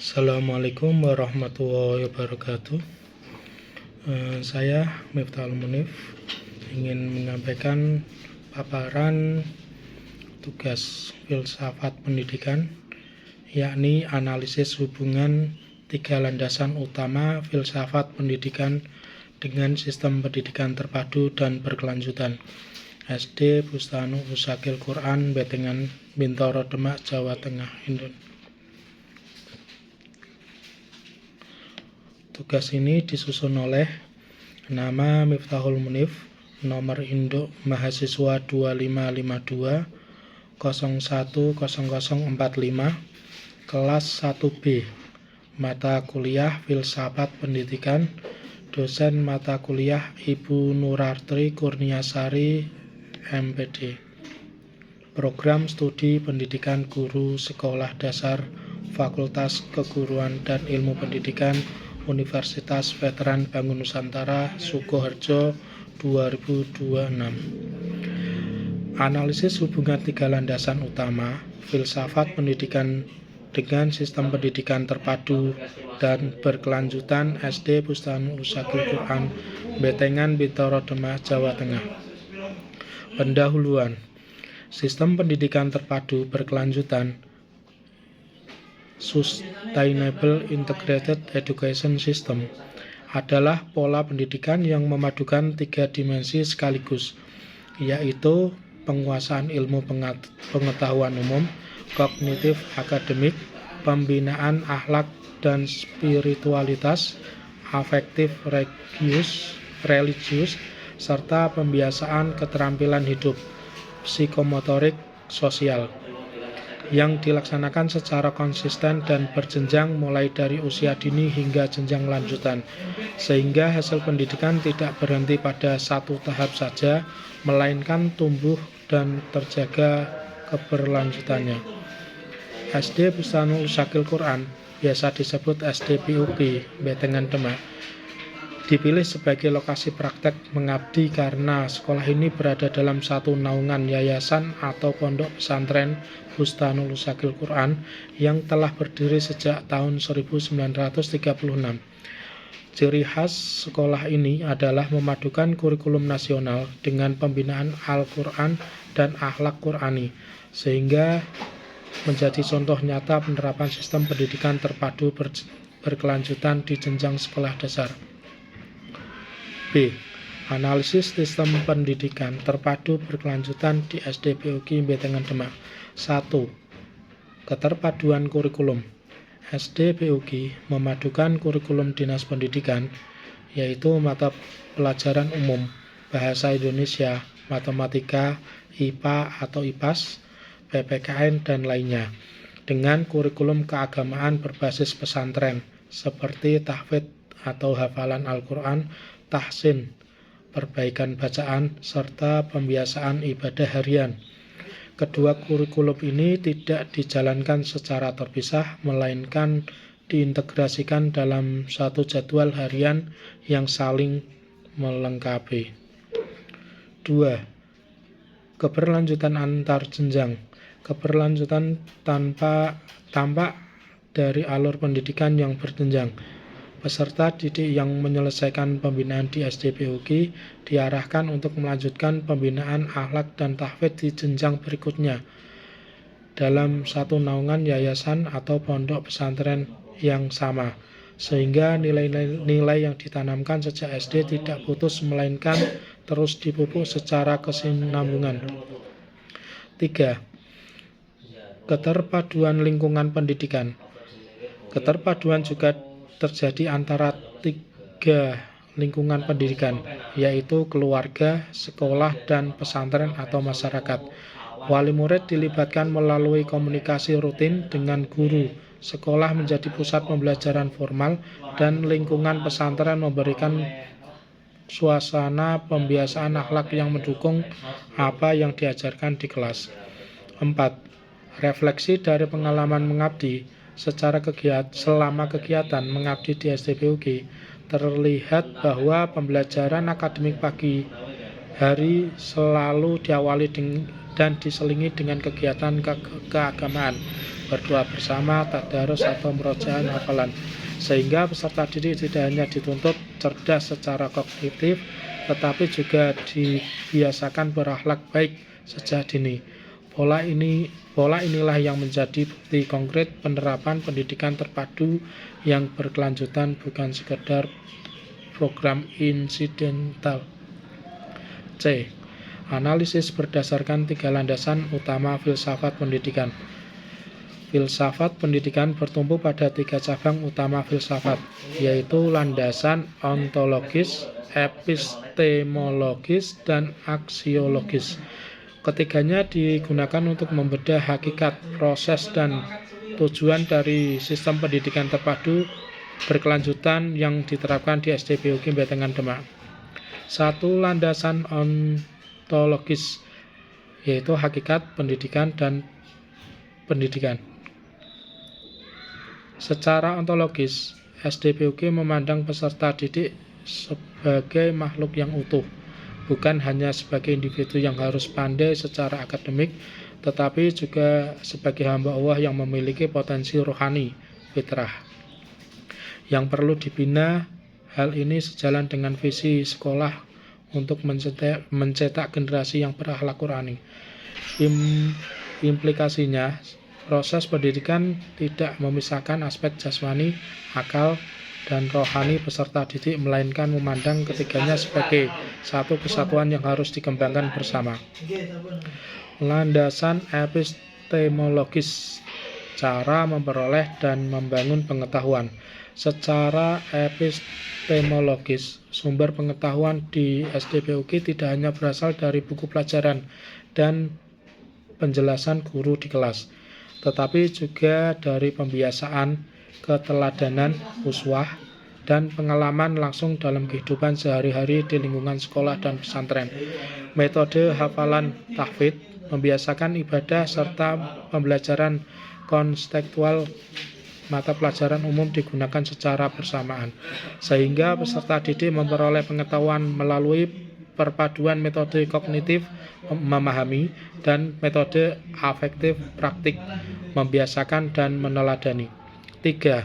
Assalamualaikum warahmatullahi wabarakatuh. Saya Miftahul Munif ingin menyampaikan paparan tugas filsafat pendidikan, yakni analisis hubungan 3 landasan utama filsafat pendidikan dengan sistem pendidikan terpadu dan berkelanjutan. SD Bustanu Usakil Quran, Betengan, Bintoro, Demak, Jawa Tengah, Indonesia. Tugas ini disusun oleh nama Miftahul Munif, nomor induk mahasiswa 2552 010045, kelas 1B, mata kuliah Filsafat Pendidikan, dosen mata kuliah Ibu Nurarti Kurniasari, MPD. Program Studi Pendidikan Guru Sekolah Dasar Fakultas Keguruan dan Ilmu Pendidikan Universitas Veteran Bangun Nusantara, Sukoharjo, 2026. Analisis hubungan 3 landasan utama filsafat pendidikan dengan sistem pendidikan terpadu dan berkelanjutan SD Bustanu Usakil Quran, Betengan, Bintoro, Demak, Jawa Tengah. Pendahuluan. Sistem pendidikan terpadu berkelanjutan Sustainable Integrated Education System adalah pola pendidikan yang memadukan 3 dimensi sekaligus, yaitu penguasaan ilmu pengetahuan umum, kognitif akademik, pembinaan akhlak dan spiritualitas, afektif religius, serta pembiasaan keterampilan hidup, psikomotorik, sosial, yang dilaksanakan secara konsisten dan berjenjang mulai dari usia dini hingga jenjang lanjutan, sehingga hasil pendidikan tidak berhenti pada satu tahap saja, melainkan tumbuh dan terjaga keberlanjutannya. SD Bustanu Usakil Quran, biasa disebut SD BUQ, Betengan, Demak, dipilih sebagai lokasi praktek mengabdi karena sekolah ini berada dalam satu naungan yayasan atau pondok pesantren Bustanul Usakil Quran yang telah berdiri sejak tahun 1936. Ciri khas sekolah ini adalah memadukan kurikulum nasional dengan pembinaan Al-Quran dan akhlak Qurani, sehingga menjadi contoh nyata penerapan sistem pendidikan terpadu berkelanjutan di jenjang sekolah dasar. B. Analisis sistem pendidikan terpadu berkelanjutan di SD BUQ Betengan, Demak. 1. Keterpaduan kurikulum. SD BUQ memadukan kurikulum Dinas Pendidikan, yaitu mata pelajaran umum, bahasa Indonesia, matematika, IPA atau IPAS, PPKN, dan lainnya, dengan kurikulum keagamaan berbasis pesantren, seperti tahfidz atau hafalan Al-Quran, tahsin, perbaikan bacaan, serta pembiasaan ibadah harian. Kedua kurikulum ini tidak dijalankan secara terpisah, melainkan diintegrasikan dalam satu jadwal harian yang saling melengkapi. 2. Keberlanjutan antar jenjang. Keberlanjutan tampak dari alur pendidikan yang berjenjang. Peserta didik yang menyelesaikan pembinaan di SD BUQ diarahkan untuk melanjutkan pembinaan akhlak dan tahfidz di jenjang berikutnya dalam satu naungan yayasan atau pondok pesantren yang sama, sehingga nilai-nilai yang ditanamkan sejak SD tidak putus melainkan terus dipupuk secara kesinambungan. 3. Keterpaduan lingkungan pendidikan. Keterpaduan juga terjadi antara 3 lingkungan pendidikan, yaitu keluarga, sekolah, dan pesantren atau masyarakat. Wali murid dilibatkan melalui komunikasi rutin dengan guru, sekolah menjadi pusat pembelajaran formal, dan lingkungan pesantren memberikan suasana pembiasaan akhlak yang mendukung apa yang diajarkan di kelas. 4. Refleksi dari pengalaman mengabdi. Selama kegiatan mengabdi di SD BUQ, terlihat bahwa pembelajaran akademik pagi hari selalu diawali dan diselingi dengan kegiatan keagamaan, berdoa bersama, tadarus atau merojaan hafalan, sehingga peserta didik tidak hanya dituntut cerdas secara kognitif, tetapi juga dibiasakan berakhlak baik sejak dini. Pola inilah yang menjadi bukti konkret penerapan pendidikan terpadu yang berkelanjutan, bukan sekedar program insidental. C. Analisis berdasarkan 3 landasan utama filsafat pendidikan. Filsafat pendidikan bertumpu pada 3 cabang utama filsafat, yaitu landasan ontologis, epistemologis, dan aksiologis. Ketiganya digunakan untuk membedah hakikat, proses, dan tujuan dari sistem pendidikan terpadu berkelanjutan yang diterapkan di SD BUG Betengan Demak. 1. Landasan ontologis, yaitu hakikat, pendidikan, dan pendidikan. Secara ontologis, SD BUG memandang peserta didik sebagai makhluk yang utuh, bukan hanya sebagai individu yang harus pandai secara akademik, tetapi juga sebagai hamba Allah yang memiliki potensi rohani, fitrah, yang perlu dibina. Hal ini sejalan dengan visi sekolah untuk mencetak generasi yang berakhlak Qurani. Implikasinya, proses pendidikan tidak memisahkan aspek jasmani, akal, dan rohani peserta didik, melainkan memandang ketiganya sebagai satu kesatuan yang harus dikembangkan bersama. Landasan epistemologis, cara memperoleh dan membangun pengetahuan. Secara epistemologis, sumber pengetahuan di SD BUG tidak hanya berasal dari buku pelajaran dan penjelasan guru di kelas, tetapi juga dari pembiasaan, keteladanan, uswah, dan pengalaman langsung dalam kehidupan sehari-hari di lingkungan sekolah dan pesantren. Metode hafalan tahfidz, membiasakan ibadah, serta pembelajaran konstekstual mata pelajaran umum digunakan secara bersamaan, sehingga peserta didik memperoleh pengetahuan melalui perpaduan metode kognitif memahami dan metode afektif praktik membiasakan dan meneladani. 3.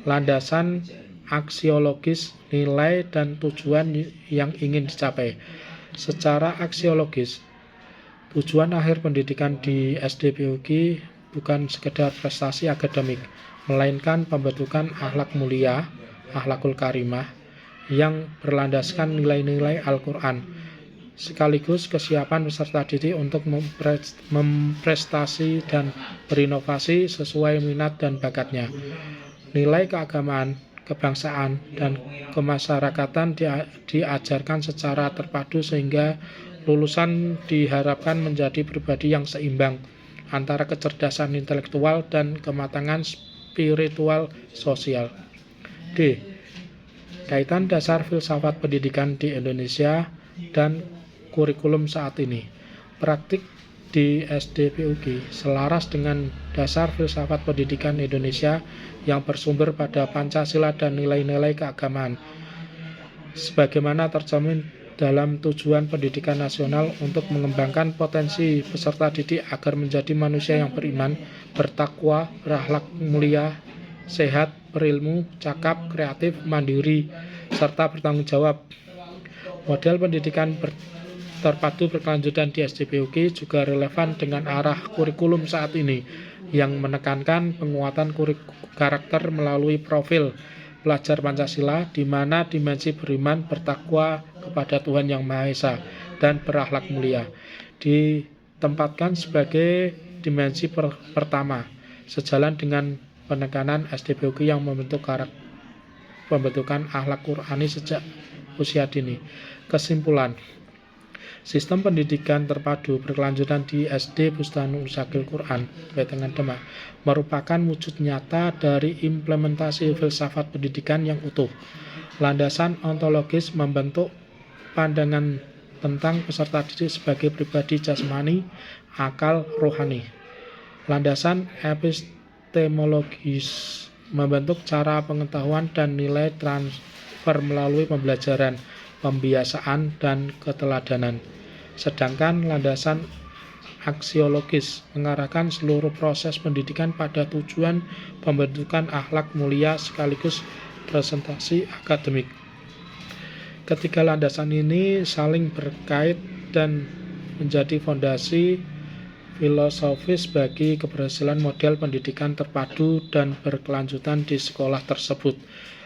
Landasan aksiologis, nilai dan tujuan yang ingin dicapai. Secara aksiologis, tujuan akhir pendidikan di SD BUG bukan sekedar prestasi akademik, melainkan pembentukan akhlak mulia, akhlakul karimah, yang berlandaskan nilai-nilai Al-Quran, sekaligus kesiapan peserta didik untuk memprestasi dan berinovasi sesuai minat dan bakatnya. Nilai keagamaan, kebangsaan, dan kemasyarakatan diajarkan secara terpadu sehingga lulusan diharapkan menjadi pribadi yang seimbang antara kecerdasan intelektual dan kematangan spiritual sosial. D. Kaitan dasar filsafat pendidikan di Indonesia dan kurikulum saat ini. Praktik di SD BUG selaras dengan dasar filsafat pendidikan Indonesia yang bersumber pada Pancasila dan nilai-nilai keagamaan, sebagaimana tercermin dalam tujuan pendidikan nasional untuk mengembangkan potensi peserta didik agar menjadi manusia yang beriman, bertakwa, berakhlak mulia, sehat, berilmu, cakap, kreatif, mandiri, serta bertanggung jawab. Model pendidikan terpadu berkelanjutan di SD BUG juga relevan dengan arah kurikulum saat ini, yang menekankan penguatan karakter melalui profil pelajar Pancasila, di mana dimensi beriman, bertakwa kepada Tuhan Yang Maha Esa, dan berakhlak mulia ditempatkan sebagai dimensi pertama, sejalan dengan penekanan SD BUG yang pembentukan akhlak Qurani sejak usia dini. Kesimpulan, sistem pendidikan terpadu berkelanjutan di SD Bustanul Sakil Quran Betengan Demak merupakan wujud nyata dari implementasi filsafat pendidikan yang utuh. Landasan ontologis membentuk pandangan tentang peserta didik sebagai pribadi jasmani, akal, rohani. Landasan epistemologis membentuk cara pengetahuan dan nilai transfer melalui pembelajaran, pembiasaan, dan keteladanan. Sedangkan landasan aksiologis, mengarahkan seluruh proses pendidikan pada tujuan pembentukan akhlak mulia sekaligus presentasi akademik. Ketiga landasan ini saling berkait dan menjadi fondasi filosofis bagi keberhasilan model pendidikan terpadu dan berkelanjutan di sekolah tersebut,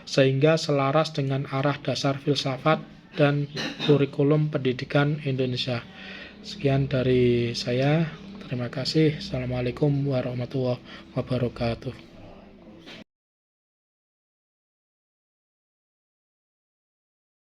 sehingga selaras dengan arah dasar filsafat dan kurikulum pendidikan Indonesia. Sekian dari saya. Terima kasih. Assalamualaikum warahmatullahi wabarakatuh.